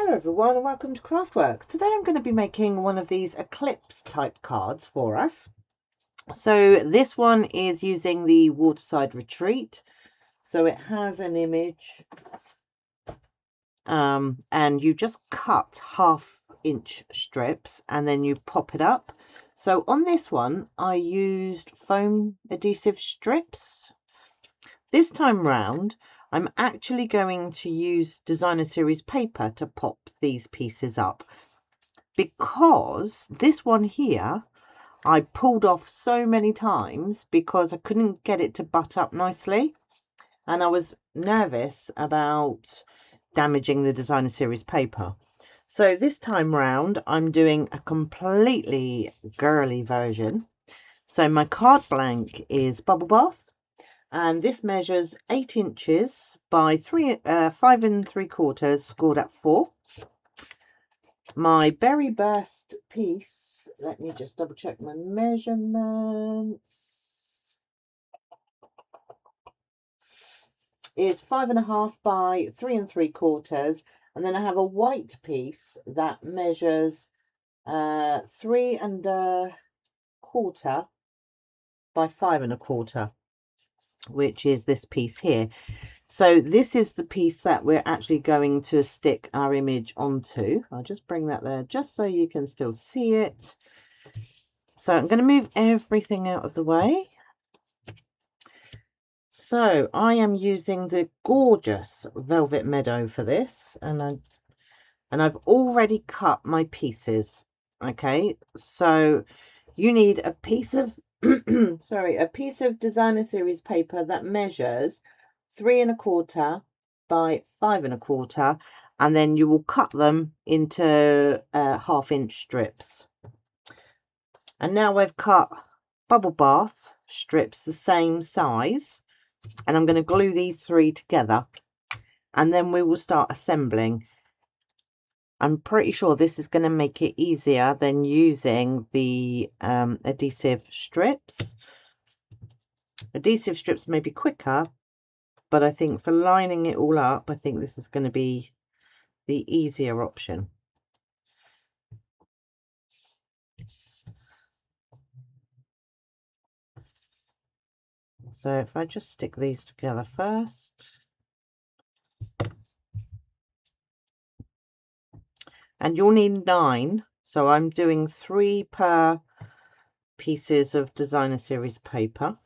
Hello everyone and welcome to Craftworks. Today I'm going to be making one of these Eclipse type cards for us. So this one is using the Waterside Retreat. So it has an image and you just cut 1/2 inch strips and then you pop it up. So on this one I used foam adhesive strips. This time round I'm actually going to use designer series paper to pop these pieces up, because this one here I pulled off so many times because I couldn't get it to butt up nicely, and I was nervous about damaging the designer series paper. So this time round I'm doing a completely girly version. So my card blank is Bubble Bath, and this measures 8 inches by 5 3/4 scored at 4. My Berry Burst piece, let me just double check my measurements, is 5.5 by 3 3/4, and then I have a white piece that measures 3 1/4 by 5 1/4, which is this piece here. So this is the piece that we're actually going to stick our image onto. I'll just bring that there just so you can still see it. So I'm going to move everything out of the way. So I am using the gorgeous Velvet Meadow for this, and I've already cut my pieces. Okay, so you need a piece of a piece of designer series paper that measures 3 1/4 by 5 1/4, and then you will cut them into 1/2 inch strips. And now I've cut Bubble Bath strips the same size, and I'm going to glue these 3 together, and then we will start assembling. I'm pretty sure this is going to make it easier than using the adhesive strips. Adhesive strips may be quicker, but I think for lining it all up, I think this is going to be the easier option. So if I just stick these together first. And you'll need 9, so I'm doing 3 per pieces of designer series paper.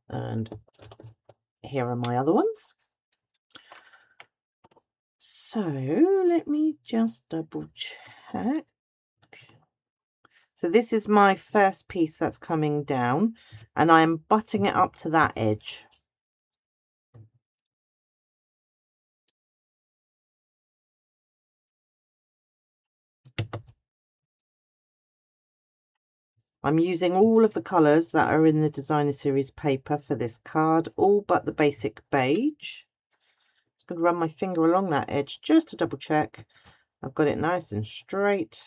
And here are my other ones. So let me just double check. So this is my first piece that's coming down, and I am butting it up to that edge. I'm using all of the colours that are in the designer series paper for this card, all but the basic beige. Just going to run my finger along that edge just to double check I've got it nice and straight.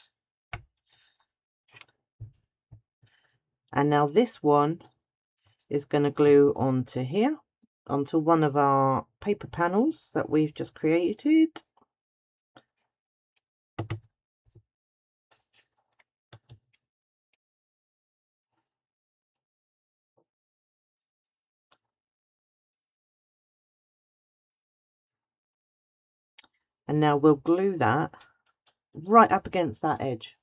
And now this one is going to glue onto here, onto one of our paper panels that we've just created. And now we'll glue that right up against that edge.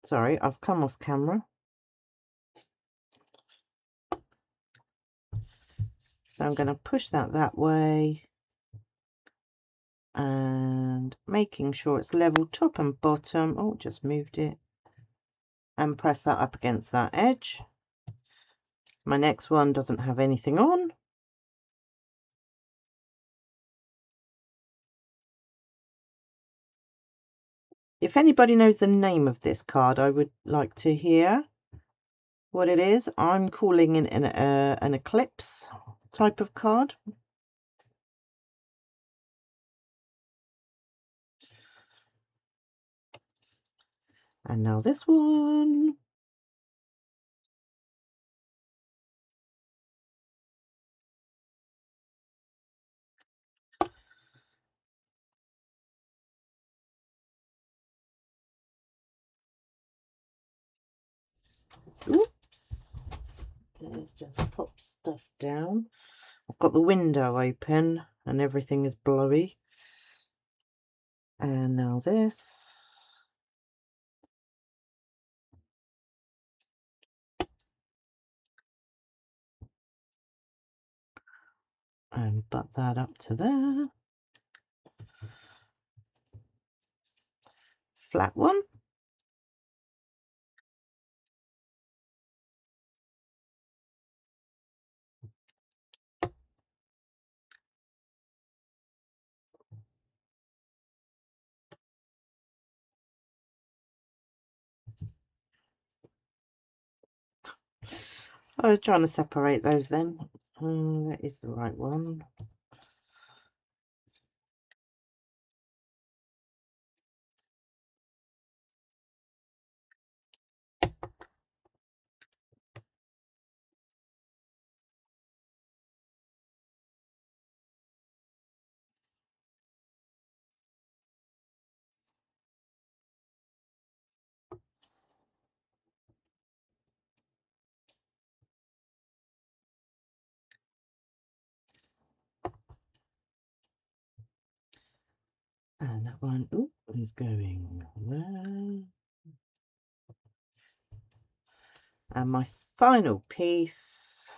Sorry, I've come off camera. So I'm going to push that way and making sure it's level top and bottom. Oh, just moved it. And press that up against that edge. My next one doesn't have anything on. If anybody knows the name of this card, I would like to hear what it is. I'm calling it an Eclipse type of card. And now this one. Oops. Let's just pop stuff down. I've got the window open and everything is blowy. And now this. And butt that up to there. Flat one. I was trying to separate those then. That is the right one. And that one is going there. And my final piece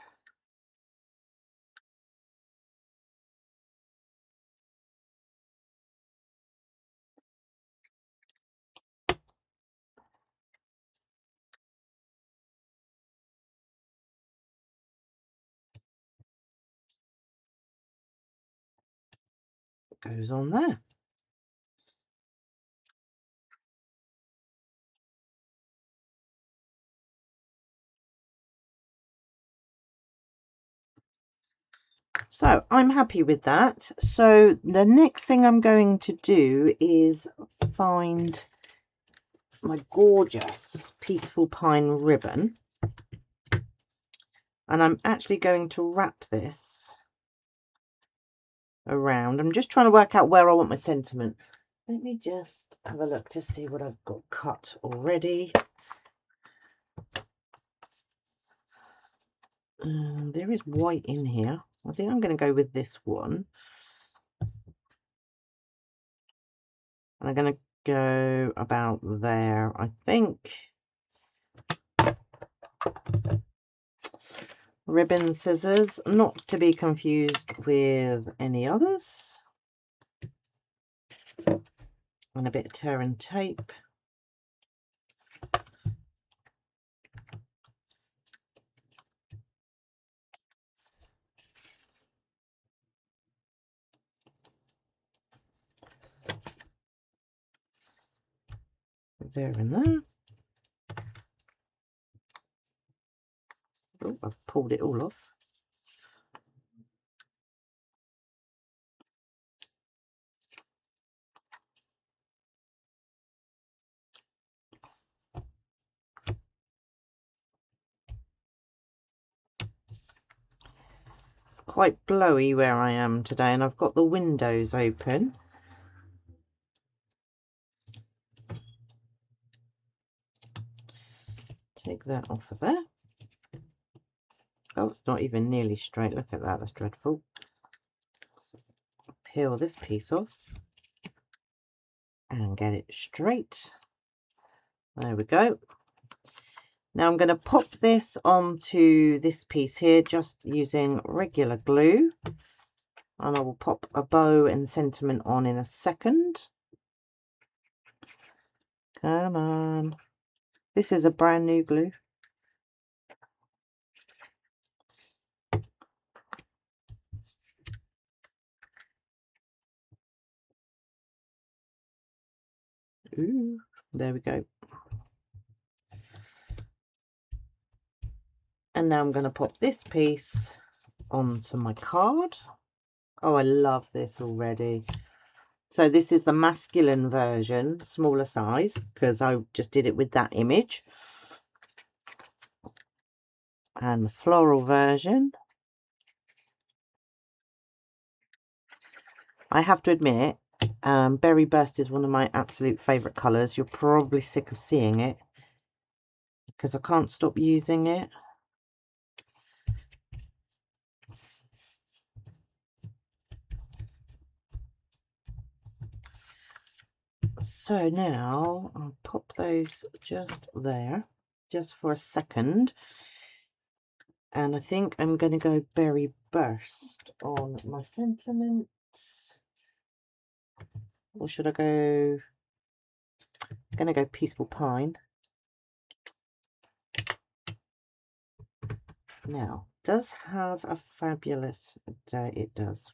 goes on there. So I'm happy with that. So the next thing I'm going to do is find my gorgeous Peaceful Pine ribbon. And I'm actually going to wrap this around. I'm just trying to work out where I want my sentiment. Let me just have a look to see what I've got cut already. There is white in here. I think I'm going to go with this one. And I'm going to go about there, I think. Ribbon scissors, not to be confused with any others. And a bit of tear and tape. There and there. Oh, I've pulled it all off. It's quite blowy where I am today, and I've got the windows open. Take that off of there. Oh, it's not even nearly straight. Look at that, that's dreadful. So peel this piece off and get it straight. There we go. Now I'm going to pop this onto this piece here just using regular glue, and I will pop a bow and sentiment on in a second. Come on. This is a brand new glue. Ooh, there we go. And now I'm going to pop this piece onto my card. Oh, I love this already. So this is the masculine version, smaller size, because I just did it with that image. And the floral version. I have to admit, Berry Burst is one of my absolute favourite colours. You're probably sick of seeing it. because I can't stop using it. So now I'll pop those just there, just for a second. And I think I'm going to go Berry Burst on my sentiment. Or should I go... I'm going to go Peaceful Pine. Now, does have a fabulous day. It does.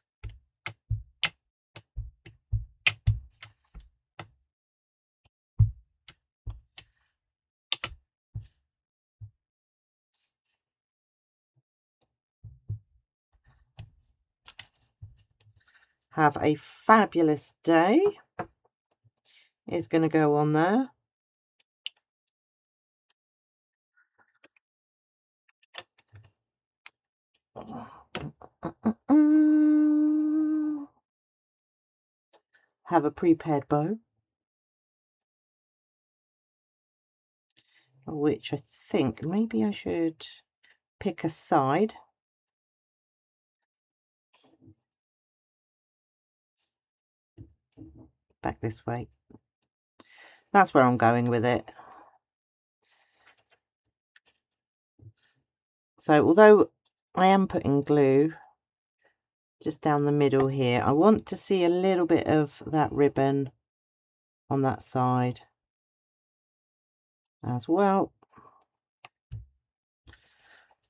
Have a fabulous day is going to go on there. Have a prepared bow, which I think maybe I should pick a side. Back this way. That's where I'm going with it. So although I am putting glue just down the middle here, I want to see a little bit of that ribbon on that side as well.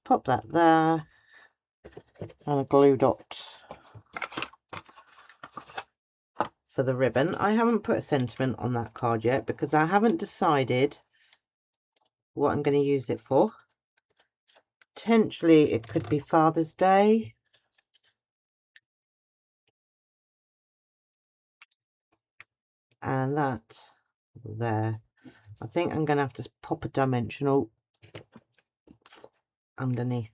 Pop that there, and a glue dot for the ribbon. I haven't put a sentiment on that card yet because I haven't decided what I'm going to use it for. Potentially it could be Father's Day. And that there. I think I'm going to have to pop a dimensional underneath.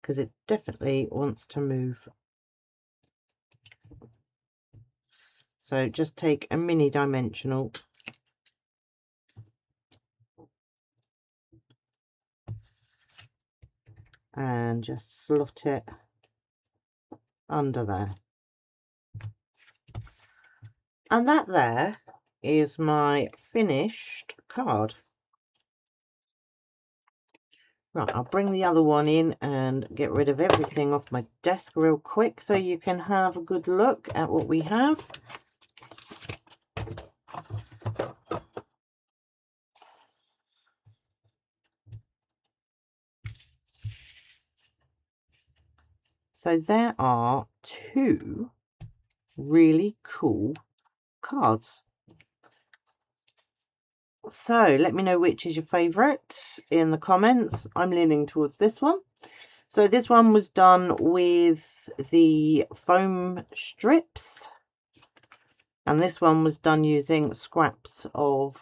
Because it definitely wants to move. So just take a mini dimensional and just slot it under there. And that there is my finished card. Right, I'll bring the other one in and get rid of everything off my desk real quick so you can have a good look at what we have. So there are two really cool cards. So let me know which is your favourite in the comments. I'm leaning towards this one. So this one was done with the foam strips, and this one was done using scraps of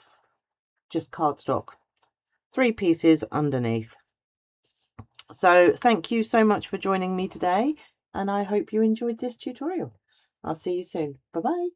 just cardstock, 3 pieces underneath. So thank you so much for joining me today, and I hope you enjoyed this tutorial. I'll see you soon. Bye bye.